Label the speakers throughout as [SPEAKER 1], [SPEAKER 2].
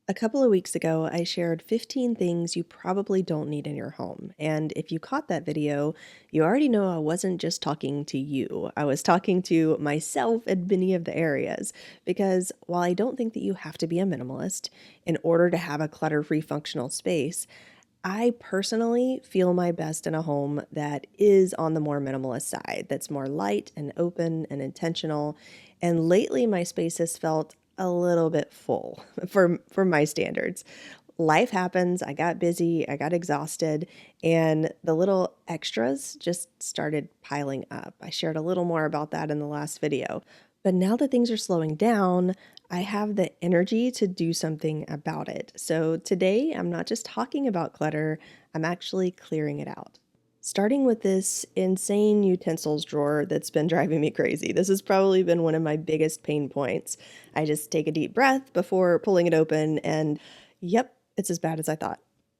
[SPEAKER 1] A couple of weeks ago, I shared 15 things you probably don't need in your home. And if you caught that video, you already know I wasn't just talking to you. I was talking to myself in many of the areas. Because while I don't think that you have to be a minimalist in order to have a clutter free functional space, I personally feel my best in a home that is on the more minimalist side, that's more light and open and intentional. And lately, my space has felt a little bit full for my standards. Life happens. I got busy, I got exhausted, and the little extras just started piling up. I shared a little more about that in the last video. But now that things are slowing down, I have the energy to do something about it. So today, I'm not just talking about clutter, I'm actually clearing it out. Starting with this insane utensils drawer that's been driving me crazy. This has probably been one of my biggest pain points. I just take a deep breath before pulling it open, and yep, it's as bad as I thought.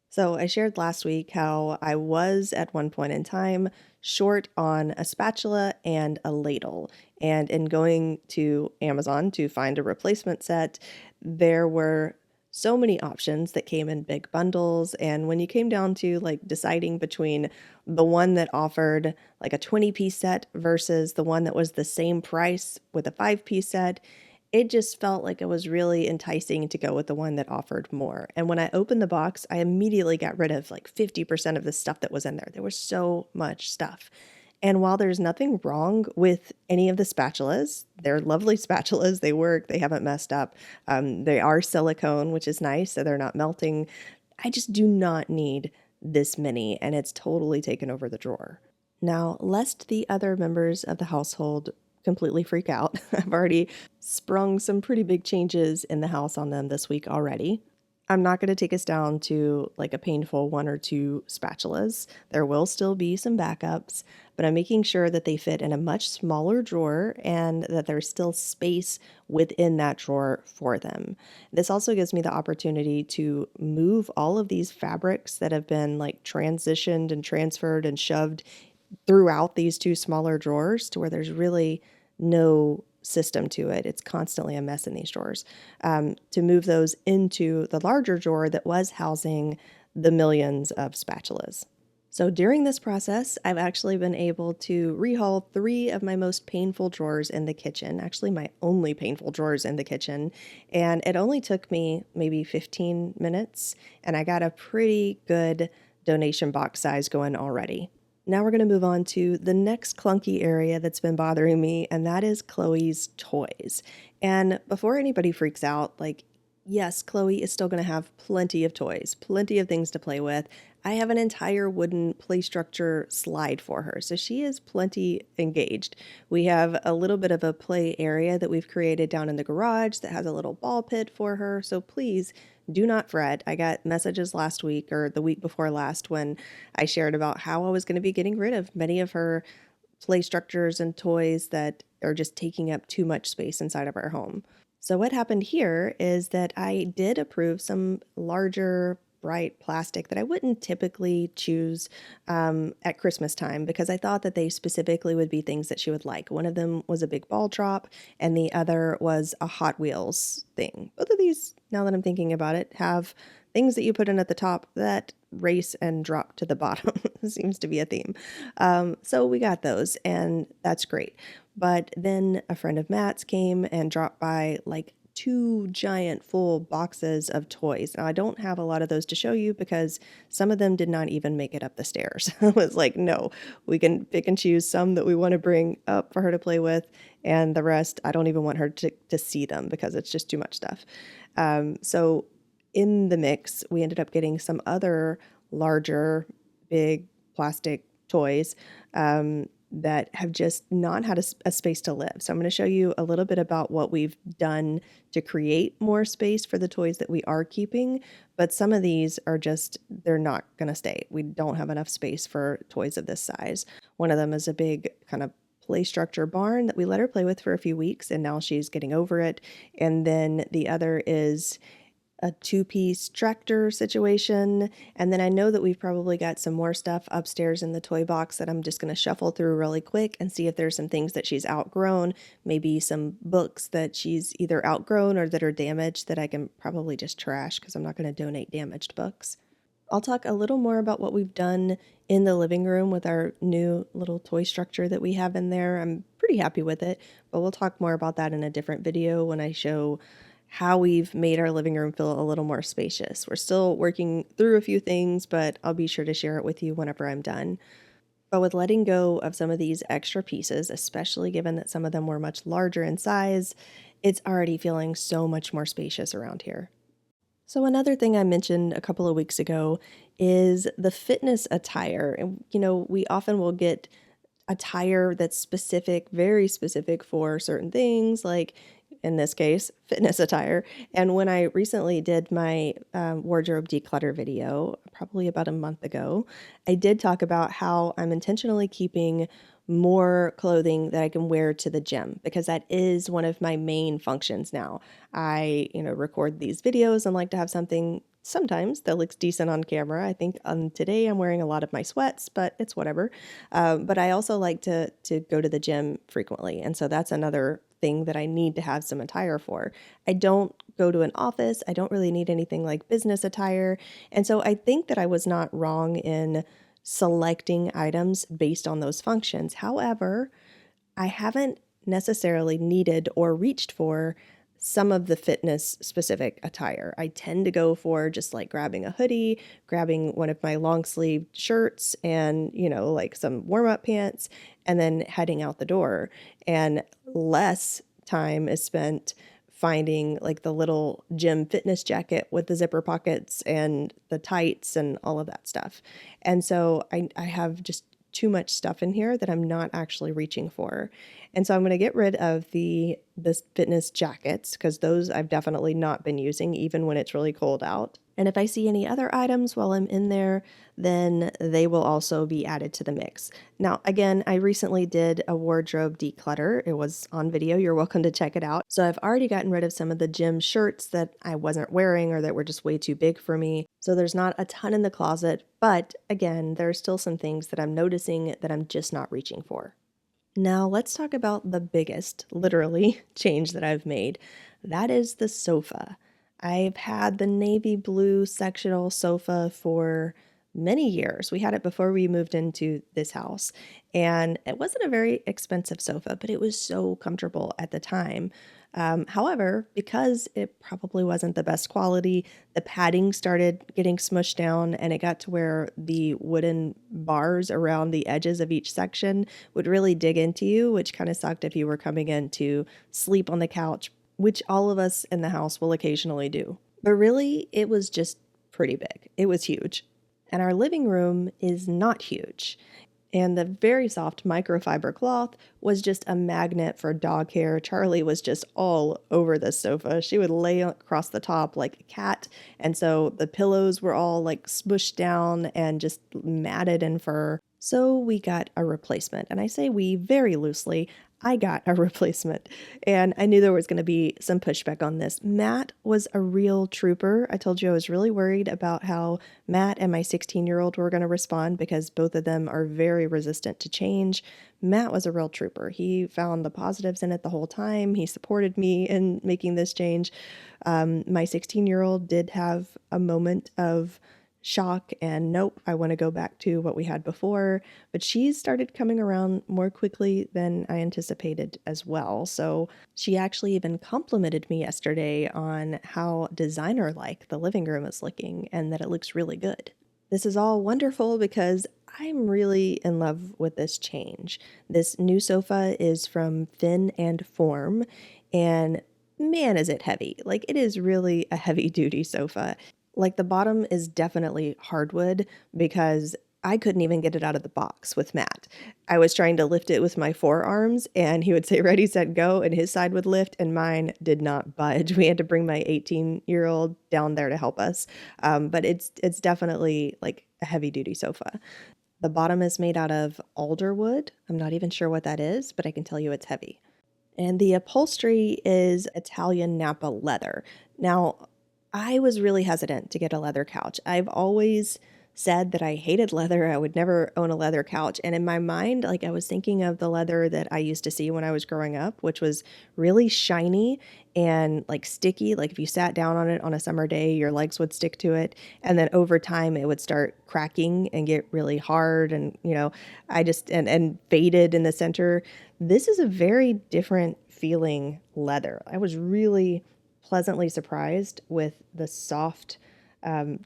[SPEAKER 1] So, I shared last week how I was at one point in time short on a spatula and a ladle. And in going to Amazon to find a replacement set, there were so many options that came in big bundles. And when you came down to like deciding between the one that offered like a 20-piece set versus the one that was the same price with a 5-piece set, it just felt like it was really enticing to go with the one that offered more. And when I opened the box, I immediately got rid of like 50% of the stuff that was in there. There was so much stuff. And while there's nothing wrong with any of the spatulas, they're lovely spatulas. They work, they haven't messed up. They are silicone, which is nice, so they're not melting. I just do not need this many, and it's totally taken over the drawer. Now, lest the other members of the household completely freak out, I've already sprung some pretty big changes in the house on them this week already. I'm not going to take us down to like a painful one or two spatulas. There will still be some backups, but I'm making sure that they fit in a much smaller drawer and that there's still space within that drawer for them. This also gives me the opportunity to move all of these fabrics that have been like transitioned and transferred and shoved throughout these two smaller drawers to where there's really no system to it. It's constantly a mess in these drawers. To move those into the larger drawer that was housing the millions of spatulas. So during this process, I've actually been able to rehaul 3 of my most painful drawers in the kitchen, actually my only painful drawers in the kitchen. And it only took me maybe 15 minutes, and I got a pretty good donation box size going already. Now we're going to move on to the next clunky area that's been bothering me, and that is Chloe's toys. And before anybody freaks out, like, yes, Chloe is still going to have plenty of toys, plenty of things to play with. I have an entire wooden play structure slide for her, so she is plenty engaged. We have a little bit of a play area that we've created down in the garage that has a little ball pit for her, so please do not fret. I got messages last week or the week before last when I shared about how I was going to be getting rid of many of her play structures and toys that are just taking up too much space inside of our home. So what happened here is that I did approve some larger bright plastic that I wouldn't typically choose at Christmas time because I thought that they specifically would be things that she would like. One of them was a big ball drop and the other was a Hot Wheels thing. Both of these, now that I'm thinking about it, have things that you put in at the top that race and drop to the bottom. Seems to be a theme. So we got those, and that's great. But then a friend of Matt's came and dropped by like 2 giant full boxes of toys. Now, I don't have a lot of those to show you because some of them did not even make it up the stairs. I was like, no, we can pick and choose some that we want to bring up for her to play with, and the rest, I don't even want her to see them because it's just too much stuff. So in the mix, we ended up getting some other larger, big plastic toys that have just not had a space to live. So I'm going to show you a little bit about what we've done to create more space for the toys that we are keeping. But some of these are just, they're not going to stay. We don't have enough space for toys of this size. One of them is a big kind of play structure barn that we let her play with for a few weeks, and now she's getting over it. And then the other is a two-piece tractor situation. And then I know that we've probably got some more stuff upstairs in the toy box that I'm just going to shuffle through really quick and see if there's some things that she's outgrown, maybe some books that she's either outgrown or that are damaged that I can probably just trash because I'm not going to donate damaged books. I'll talk a little more about what we've done in the living room with our new little toy structure that we have in there. I'm pretty happy with it, but we'll talk more about that in a different video when I show how we've made our living room feel a little more spacious. We're still working through a few things, but I'll be sure to share it with you whenever I'm done. But with letting go of some of these extra pieces, especially given that some of them were much larger in size, it's already feeling so much more spacious around here. So another thing I mentioned a couple of weeks ago is the fitness attire. And we often will get attire that's specific, very specific for certain things, like in this case, fitness attire. And when I recently did my wardrobe declutter video, probably about a month ago, I did talk about how I'm intentionally keeping more clothing that I can wear to the gym because that is one of my main functions now. I, record these videos and like to have something sometimes that looks decent on camera. I think today I'm wearing a lot of my sweats, but it's whatever. But I also like to go to the gym frequently, and so that's another thing that I need to have some attire for. I don't go to an office. I don't really need anything like business attire, and so I think that I was not wrong in selecting items based on those functions. However, I haven't necessarily needed or reached for some of the fitness specific attire. I tend to go for just like grabbing a hoodie, grabbing one of my long sleeve shirts and, like some warm up pants, and then heading out the door. And less time is spent finding like the little gym fitness jacket with the zipper pockets and the tights and all of that stuff. And so I have just too much stuff in here that I'm not actually reaching for. And so I'm going to get rid of the fitness jackets because those I've definitely not been using even when it's really cold out. And if I see any other items while I'm in there, then they will also be added to the mix. Now, again, I recently did a wardrobe declutter. It was on video. You're welcome to check it out. So I've already gotten rid of some of the gym shirts that I wasn't wearing or that were just way too big for me. So there's not a ton in the closet, but again, there's still some things that I'm noticing that I'm just not reaching for. Now, let's talk about the biggest, literally, change that I've made. That is the sofa. I've had the navy blue sectional sofa for many years. We had it before we moved into this house, and it wasn't a very expensive sofa, but it was so comfortable at the time. However, because it probably wasn't the best quality, the padding started getting smushed down and it got to where the wooden bars around the edges of each section would really dig into you, which kind of sucked if you were coming in to sleep on the couch, which all of us in the house will occasionally do. But really, it was just pretty big. It was huge. And our living room is not huge. And the very soft microfiber cloth was just a magnet for dog hair. Charlie was just all over the sofa. She would lay across the top like a cat. And so the pillows were all like smushed down and just matted in fur. So we got a replacement. And I say we very loosely. I got a replacement, and I knew there was going to be some pushback on this. Matt was a real trooper. I told you I was really worried about how Matt and my 16-year-old were going to respond because both of them are very resistant to change. Matt was a real trooper. He found the positives in it the whole time. He supported me in making this change. My 16-year-old did have a moment of shock and nope, I want to go back to what we had before. But she's started coming around more quickly than I anticipated as well. So she actually even complimented me yesterday on how designer like the living room is looking and that it looks really good. This is all wonderful because I'm really in love with this change. This new sofa is from Fin and Form, and man, is it heavy. Like, it is really a heavy duty sofa. Like, the bottom is definitely hardwood because I couldn't even get it out of the box with Matt. I was trying to lift it with my forearms and he would say, ready, set, go, and his side would lift and mine did not budge. We had to bring my 18-year-old down there to help us. But it's definitely like a heavy duty sofa. The bottom is made out of alder wood. I'm not even sure what that is, but I can tell you it's heavy. And the upholstery is Italian Napa leather. Now, I was really hesitant to get a leather couch. I've always said that I hated leather. I would never own a leather couch. And in my mind, like I was thinking of the leather that I used to see when I was growing up, which was really shiny and like sticky. Like if you sat down on it on a summer day, your legs would stick to it. And then over time, it would start cracking and get really hard. And, and faded in the center. This is a very different feeling leather. I was really pleasantly surprised with the soft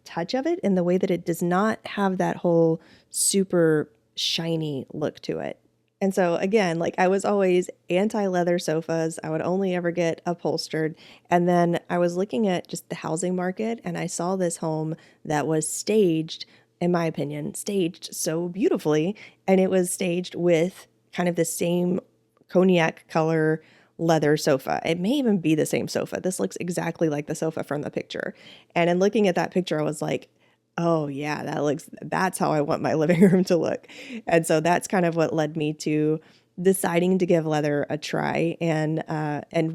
[SPEAKER 1] touch of it and the way that it does not have that whole super shiny look to it. And so again, like I was always anti-leather sofas. I would only ever get upholstered. And then I was looking at just the housing market and I saw this home that was staged, in my opinion, staged so beautifully. And it was staged with kind of the same cognac color leather sofa. It may even be the same sofa. This looks exactly like the sofa from the picture. And in looking at that picture, I was like, oh yeah, that's how I want my living room to look. And so that's kind of what led me to deciding to give leather a try. And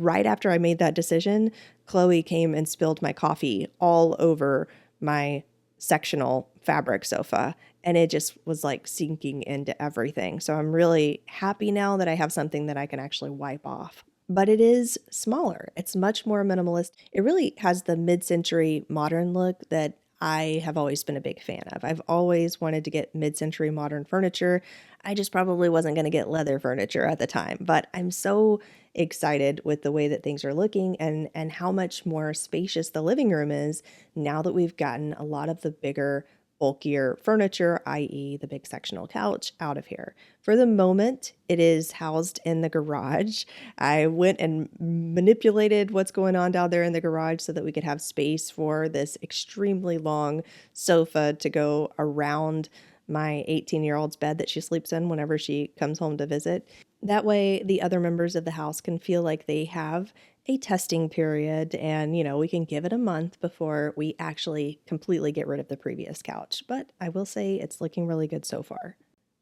[SPEAKER 1] right after I made that decision, Chloe came and spilled my coffee all over my sectional fabric sofa. And it just was like sinking into everything. So I'm really happy now that I have something that I can actually wipe off. But it is smaller. It's much more minimalist. It really has the mid-century modern look that I have always been a big fan of. I've always wanted to get mid-century modern furniture. I just probably wasn't going to get leather furniture at the time, but I'm so excited with the way that things are looking and how much more spacious the living room is now that we've gotten a lot of the bigger bulkier furniture, i.e. the big sectional couch, out of here. For the moment, it is housed in the garage. I went and manipulated what's going on down there in the garage so that we could have space for this extremely long sofa to go around my 18-year-old's bed that she sleeps in whenever she comes home to visit. That way, the other members of the house can feel like they have a testing period and, we can give it a month before we actually completely get rid of the previous couch. But I will say it's looking really good so far.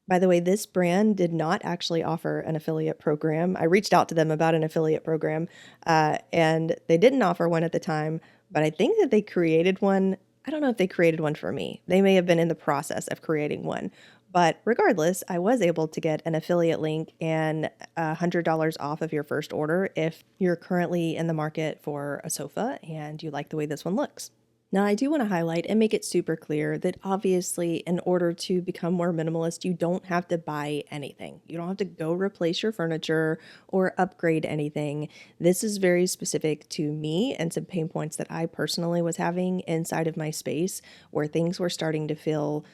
[SPEAKER 1] By the way, this brand did not actually offer an affiliate program. I reached out to them about an affiliate program, and they didn't offer one at the time, but I think that they created one. I don't know if they created one for me. They may have been in the process of creating one. But regardless, I was able to get an affiliate link and $100 off of your first order if you're currently in the market for a sofa and you like the way this one looks. Now, I do want to highlight and make it super clear that obviously, in order to become more minimalist, you don't have to buy anything. You don't have to go replace your furniture or upgrade anything. This is very specific to me and some pain points that I personally was having inside of my space where things were starting to feel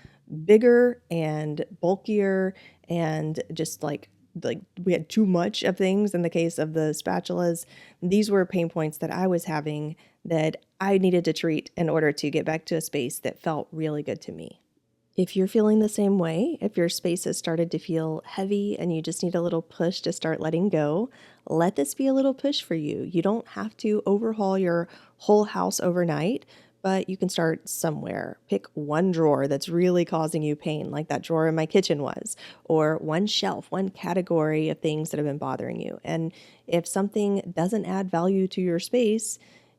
[SPEAKER 1] bigger and bulkier and just like we had too much of things. In the case of the spatulas, these were pain points that I was having that I needed to treat in order to get back to a space that felt really good to me. If you're feeling the same way, if your space has started to feel heavy and you just need a little push to start letting go, let this be a little push for you. You don't have to overhaul your whole house overnight, but you can start somewhere. Pick one drawer that's really causing you pain, like that drawer in my kitchen was, or one shelf, one category of things that have been bothering you. And if something doesn't add value to your space,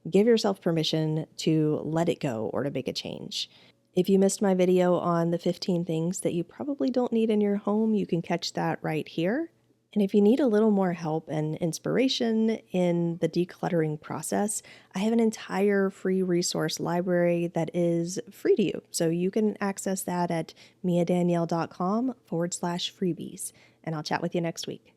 [SPEAKER 1] give yourself permission to let it go or to make a change. If you missed my video on the 15 things that you probably don't need in your home, you can catch that right here. And if you need a little more help and inspiration in the decluttering process, I have an entire free resource library that is free to you. So you can access that at miadanielle.com/freebies. And I'll chat with you next week.